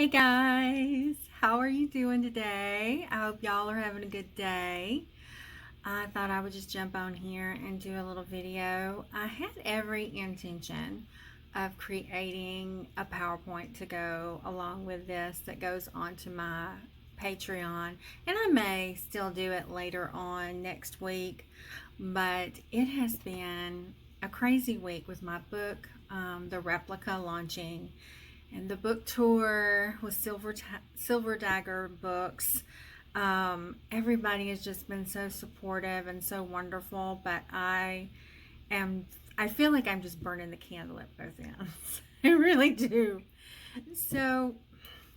Hey guys, how are you doing today? I hope y'all are having a good day. I thought I would just jump on here and do a little video. I had every intention of creating a PowerPoint to go along with this that goes onto my Patreon, and I may still do it later on next week, but it has been a crazy week with my book, The Replica, launching and the book tour with Silver Dagger Books. Everybody has just been so supportive and so wonderful, but am I feel like I'm just burning the candle at both ends. I really do. So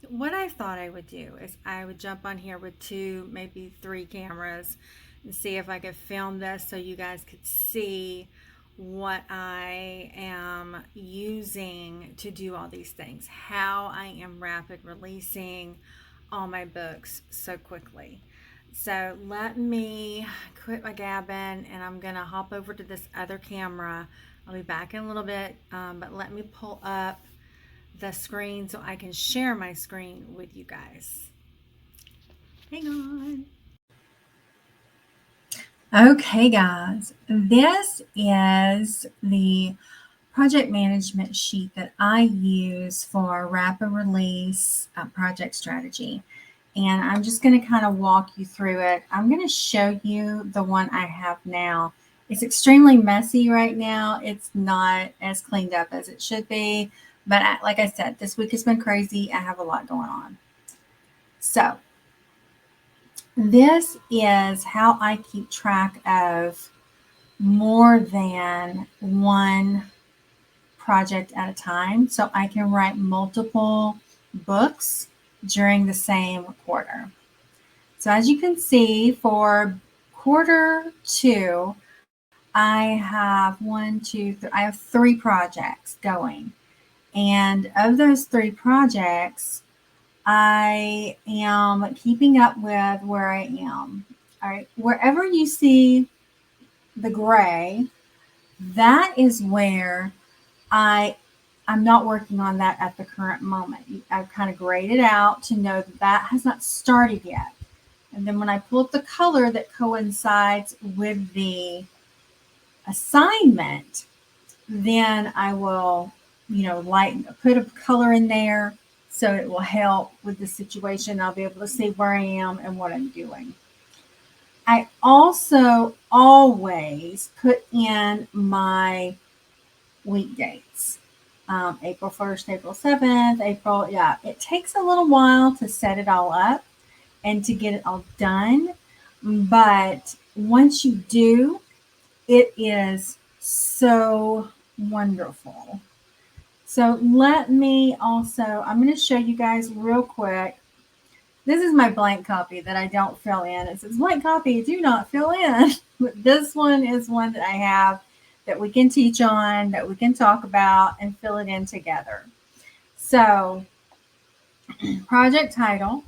what I thought I would do is I would jump on here with two, maybe three cameras and see if I could film this so you guys could see what I am using to do all these things, how I am rapid releasing all my books so quickly. So let me quit my gabbing and I'm gonna hop over to this other camera. I'll be back in a little bit, but let me pull up the screen so I can share my screen with you guys. Hang on. Okay, guys, this is the project management sheet that I use for rapid release project strategy. And I'm just going to kind of walk you through it. I'm going to show you the one I have now. It's extremely messy right now. It's not as cleaned up as it should be. But like I said, this week has been crazy. I have a lot going on. So this is how I keep track of more than one project at a time, so I can write multiple books during the same quarter. So as you can see, for quarter two, I have I have three projects going. And of those three projects, I am keeping up with where I am. All right, wherever you see the gray, that is where I'm not working on that at the current moment. I've kind of grayed it out to know that that has not started yet. And then when I pull up the color that coincides with the assignment, then I will, put a color in there so it will help with the situation. I'll be able to see where I am and what I'm doing. I also always put in my week dates. April 1st, April 7th, it takes a little while to set it all up and to get it all done. But once you do, it is so wonderful. So I'm going to show you guys real quick. This is my blank copy that I don't fill in. It says blank copy, do not fill in. But this one is one that I have that we can teach on, that we can talk about and fill it in together. So project title,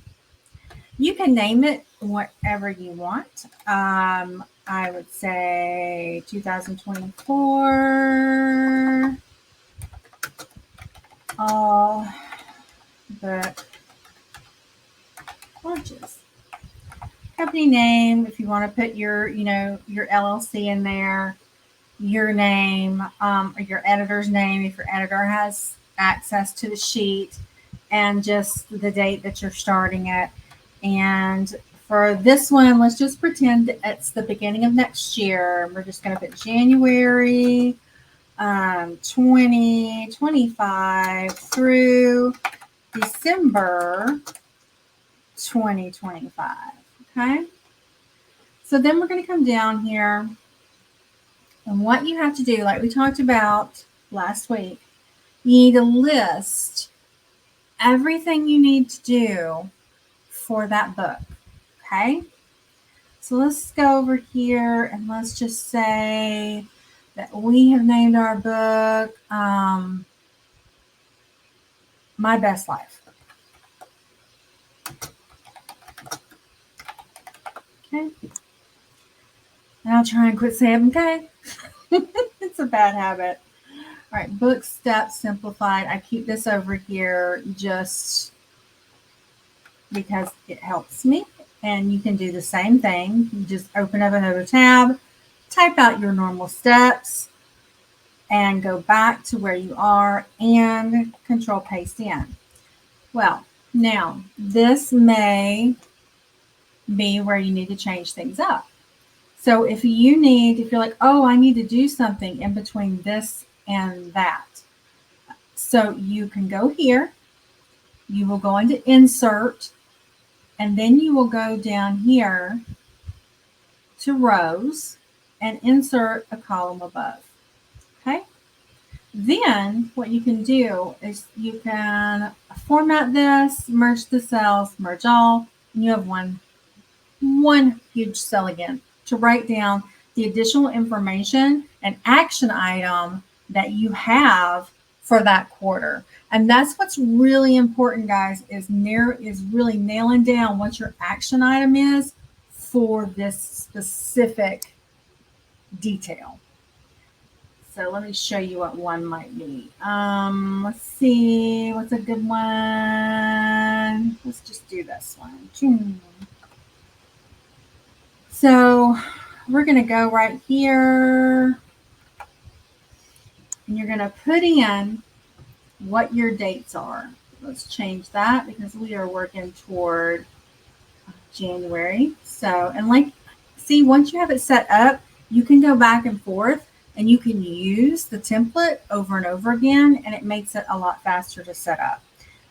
you can name it whatever you want. I would say 2024 all book launches. Company name, if you want to put your LLC in there, your name, or your editor's name, if your editor has access to the sheet, and just the date that you're starting it. And for this one, let's just pretend it's the beginning of next year. We're just going to put January 2025 through December 2025. Okay. So then we're going to come down here, and what you have to do, like we talked about last week, you need to list everything you need to do for that book. Okay. So let's go over here and let's just say that we have named our book My Best Life. Okay. And I'll try and quit saying okay. It's a bad habit. All right, book steps simplified. I keep this over here just because it helps me. And you can do the same thing. You just open up another tab, type out your normal steps, and go back to where you are and control paste in. Well, now this may be where you need to change things up. So if you're like, oh, I need to do something in between this and that. So you can go here, you will go into insert, and then you will go down here to rows and insert a column above. Okay. Then what you can do is you can format this, merge the cells, merge all, and you have one huge cell again to write down the additional information and action item that you have for that quarter. And that's what's really important, guys, is really nailing down what your action item is for this specific detail. So let me show you what one might be. Let's see, what's a good one? Let's just do this one. So we're going to go right here, and you're going to put in what your dates are. Let's change that because we are working toward January. So, and like, see, once you have it set up, you can go back and forth and you can use the template over and over again, and it makes it a lot faster to set up.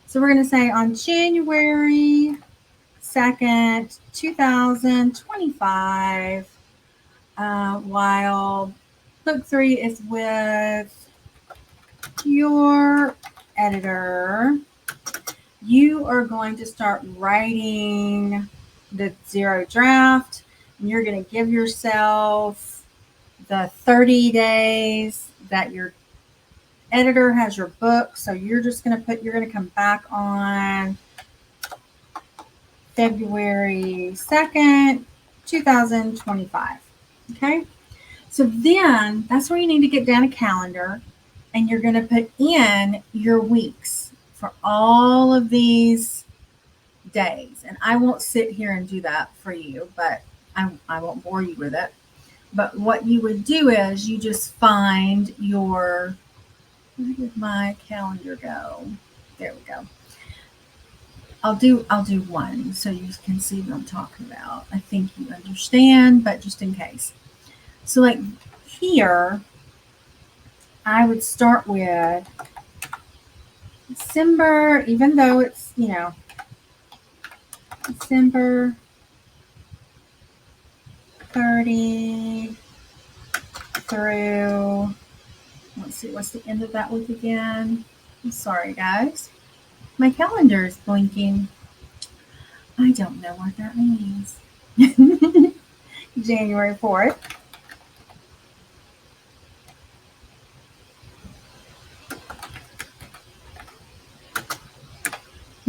So we're going to say on January 2nd, 2025, while book 3 is with your editor, you are going to start writing the zero draft, and you're going to give yourself the 30 days that your editor has your book. So you're just going to come back on February 2nd, 2025. Okay. So then that's where you need to get down a calendar, and you're going to put in your weeks for all of these days. And I won't sit here and do that for you, but I won't bore you with it. But what you would do is you just find your, where did my calendar go? There we go. I'll do one so you can see what I'm talking about. I think you understand, but just in case. So like here, I would start with December, even though it's, December 30 through, let's see, what's the end of that week again? I'm sorry, guys. My calendar is blinking. I don't know what that means. January 4th.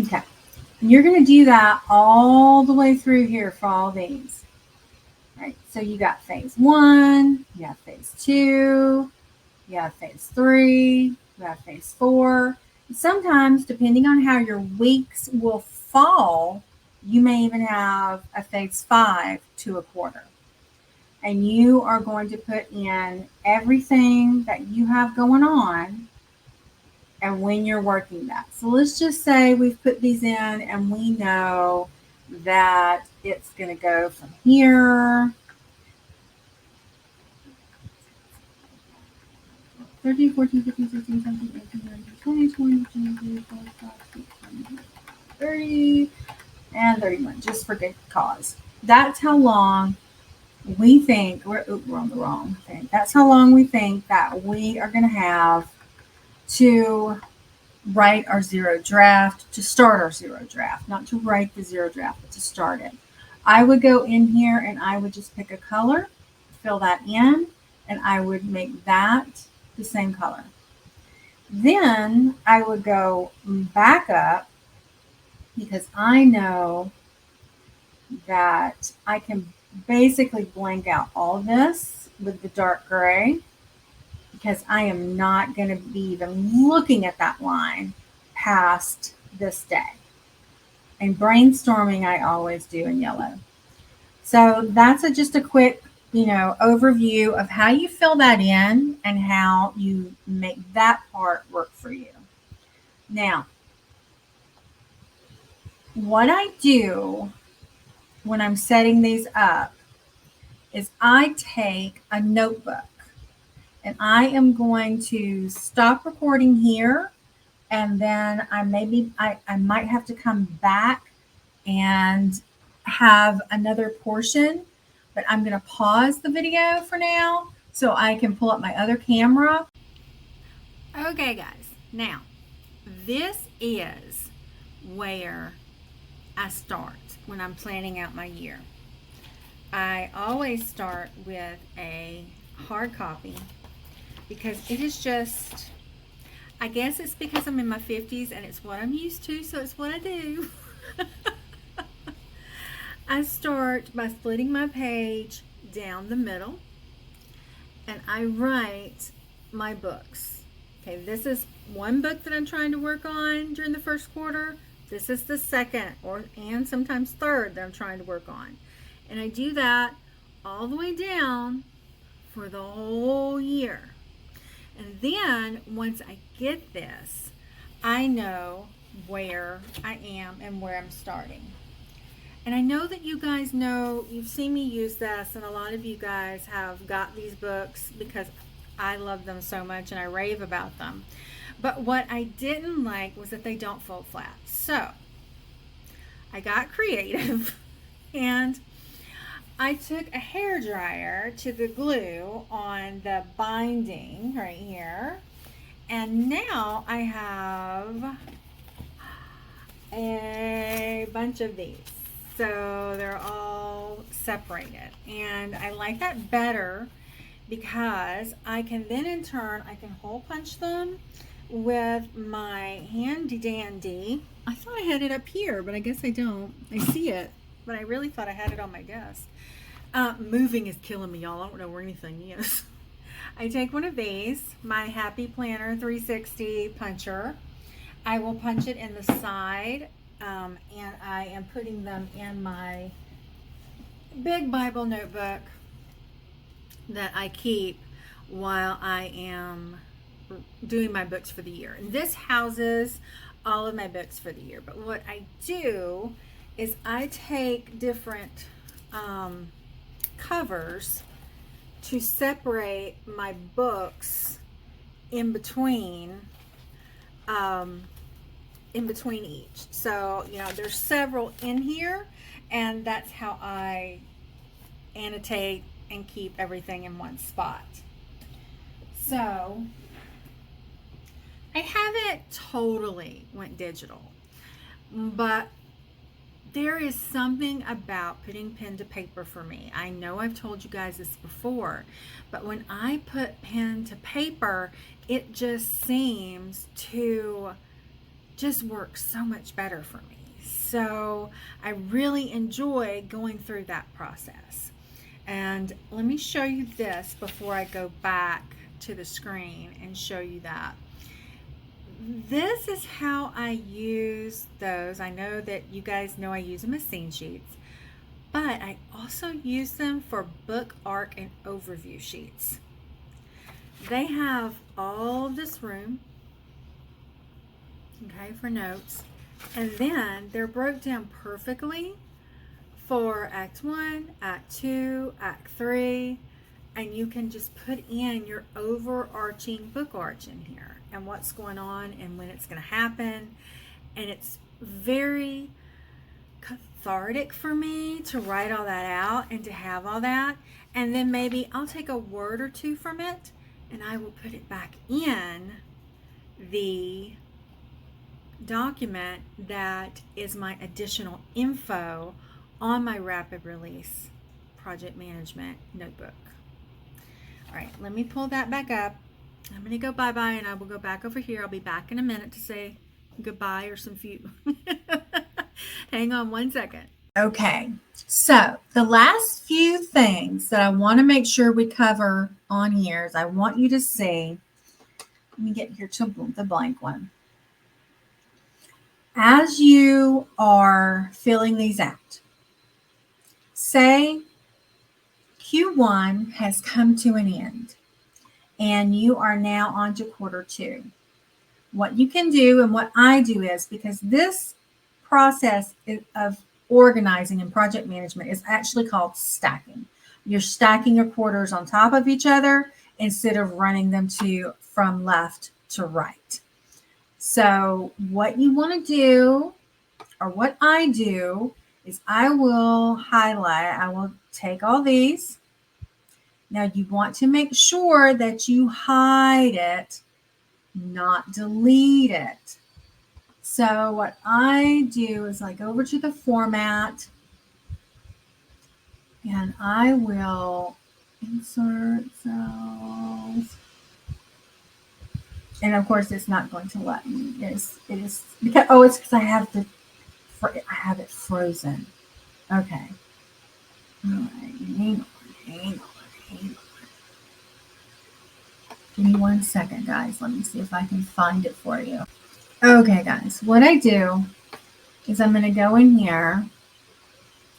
Okay. And you're going to do that all the way through here for all these. Right. So you got phase 1, you have phase 2, you have phase 3, you have phase 4. Sometimes, depending on how your weeks will fall, you may even have a phase 5 to a quarter. And you are going to put in everything that you have going on and when you're working that. So let's just say we've put these in and we know that it's going to go from here 13, 14, 15, 16, 17, 18, 19, 20, 21, 22, 25, 26, 30, and 31, just for good cause. That's how long we think, we're on the wrong thing. That's how long we think that we are going to have to write our zero draft, to start our zero draft, not to write the zero draft, but to start it. I would go in here and I would just pick a color, fill that in, and I would make that the same color. Then I would go back up because I know that I can basically blank out all this with the dark gray because I am not going to be even looking at that line past this day. And brainstorming I always do in yellow. So that's just a quick, overview of how you fill that in and how you make that part work for you. Now, what I do when I'm setting these up is I take a notebook and I am going to stop recording here, and then I might have to come back and have another portion, but I'm going to pause the video for now so I can pull up my other camera. Okay, guys, now this is where I start when I'm planning out my year. I always start with a hard copy because it is just, I guess it's because I'm in my 50s and it's what I'm used to, so it's what I do. I start by splitting my page down the middle and I write my books. Okay, this is one book that I'm trying to work on during the first quarter. This is the second and sometimes third that I'm trying to work on. And I do that all the way down for the whole year. And then once I get this, I know where I am and where I'm starting. And I know that you guys know, you've seen me use this, and a lot of you guys have got these books because I love them so much and I rave about them. But what I didn't like was that they don't fold flat. So I got creative and I took a hairdryer to the glue on the binding right here. And now I have a bunch of these. So they're all separated. And I like that better because I can then in turn, I can hole punch them with my handy dandy. I thought I had it up here, but I guess I don't. I see it, but I really thought I had it on my desk. Moving is killing me, y'all. I don't know where anything is. I take one of these, my Happy Planner 360 puncher. I will punch it in the side, and I am putting them in my big Bible notebook that I keep while I am doing my books for the year. And this houses all of my books for the year. But what I do is I take different covers to separate my books in between each. So, there's several in here, and that's how I annotate and keep everything in one spot. So I haven't totally went digital, but there is something about putting pen to paper for me. I know I've told you guys this before, but when I put pen to paper, it just seems to just work so much better for me. So I really enjoy going through that process. And let me show you this before I go back to the screen and show you that. This is how I use those. I know that you guys know I use them as scene sheets, but I also use them for book arc and overview sheets. They have all this room, okay, for notes, and then they're broke down perfectly for Act 1, Act 2, Act 3, and you can just put in your overarching book arch in here and what's going on and when it's going to happen. And it's very cathartic for me to write all that out and to have all that. And then maybe I'll take a word or two from it and I will put it back in the document that is my additional info on my rapid release project management notebook. All right, let me pull that back up. I'm going to go bye-bye and I will go back over here. I'll be back in a minute to say goodbye or some few. Hang on one second. Okay, so the last few things that I want to make sure we cover on here is I want you to see, let me get here to the blank one. as you are filling these out, say Q1 has come to an end and you are now on to quarter 2. What you can do and what I do is, because this process of organizing and project management is actually called stacking. You're stacking your quarters on top of each other instead of running them from left to right. So what you want to do, or what I do, is I will take all these. Now you want to make sure that you hide it, not delete it. So what I do is I go over to the format and I will insert cells. And of course it's not going to let me. It is because it's because I have it frozen. Okay. All right. Hang on. Give me 1 second, guys. Let me see if I can find it for you. Okay, guys. What I do is I'm going to go in here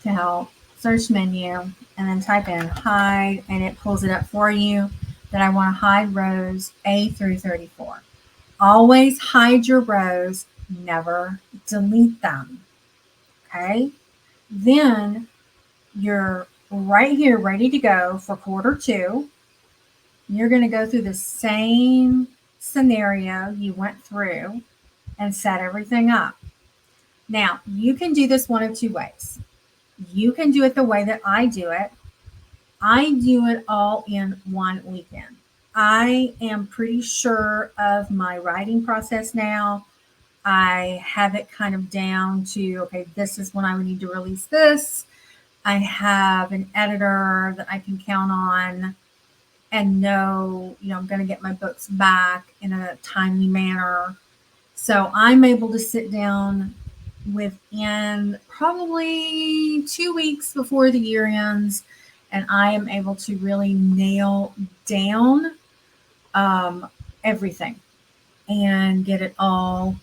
to help, search menu, and then type in hide, and it pulls it up for you that I want to hide rows A through 34. Always hide your rows, never delete them. Okay? Then you're right here ready to go for quarter 2. You're going to go through the same scenario you went through and set everything up. Now, you can do this one of 2 ways. You can do it the way that I do it. I do it all in one weekend. I am pretty sure of my writing process now. I have it kind of down to, okay, this is when I would need to release this. I have an editor that I can count on and know, I'm going to get my books back in a timely manner. So I'm able to sit down within probably 2 weeks before the year ends, and I am able to really nail down everything and get it all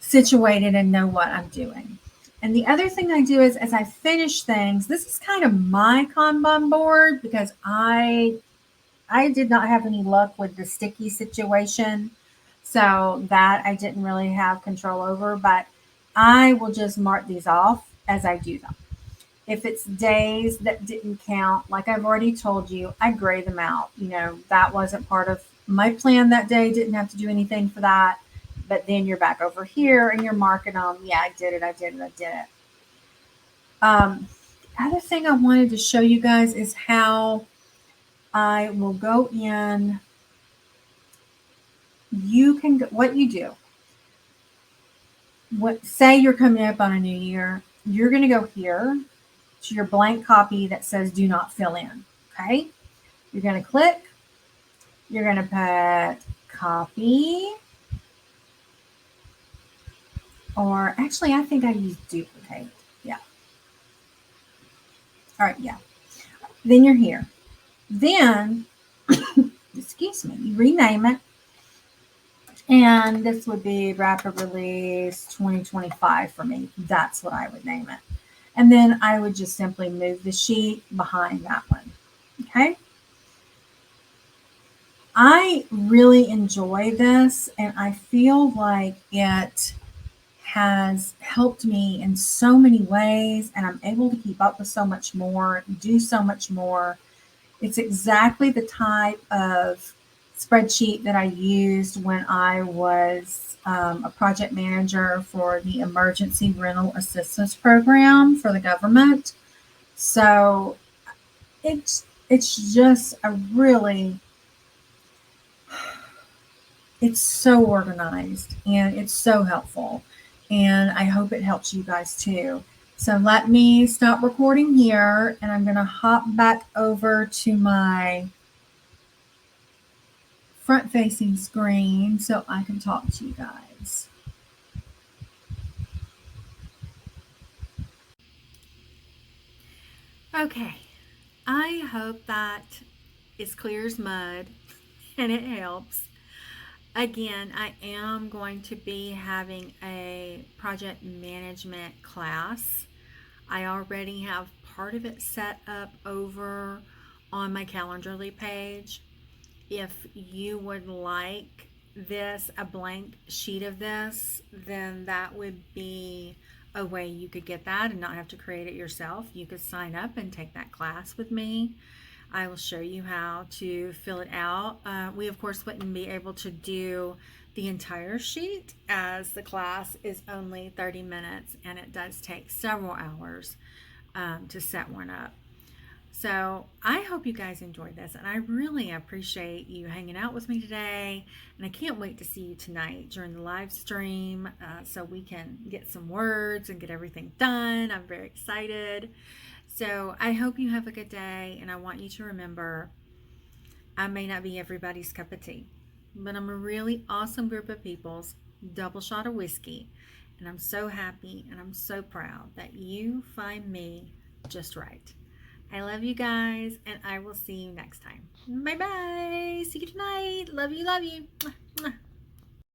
situated and know what I'm doing. And the other thing I do is, as I finish things, this is kind of my Kanban board because I did not have any luck with the sticky situation. So that I didn't really have control over, but I will just mark these off as I do them. If it's days that didn't count, like I've already told you, I gray them out. That wasn't part of my plan that day, didn't have to do anything for that. But then you're back over here and you're marking them. Yeah, I did it. Other thing I wanted to show you guys is how I will go in. What you do. Say you're coming up on a new year, you're going to go here to your blank copy that says do not fill in. Okay. You're going to click. You're going to put copy. Or actually, I think I use duplicate. Yeah. All right. Yeah. Then you're here. Then, excuse me, you rename it. And this would be Rapid Release 2025 for me. That's what I would name it. And then I would just simply move the sheet behind that one. Okay. I really enjoy this, and I feel like it has helped me in so many ways, and I'm able to keep up with so much more, do so much more. It's exactly the type of spreadsheet that I used when I was a project manager for the Emergency Rental Assistance Program for the government. So it's just it's so organized and it's so helpful. And I hope it helps you guys too. So let me stop recording here, and I'm going to hop back over to my front-facing screen so I can talk to you guys. Okay, I hope that is clear as mud and it helps. Again, I am going to be having a project management class. I already have part of it set up over on my Calendarly page. If you would like this, a blank sheet of this, then that would be a way you could get that and not have to create it yourself. You could sign up and take that class with me. I will show you how to fill it out. We of course wouldn't be able to do the entire sheet as the class is only 30 minutes and it does take several hours to set one up. So I hope you guys enjoyed this, and I really appreciate you hanging out with me today, and I can't wait to see you tonight during the live stream so we can get some words and get everything done. I'm very excited. So I hope you have a good day, and I want you to remember, I may not be everybody's cup of tea, but I'm a really awesome group of people's double shot of whiskey, and I'm so happy and I'm so proud that you find me just right. I love you guys, and I will see you next time. Bye bye. See you tonight. Love you. Love you.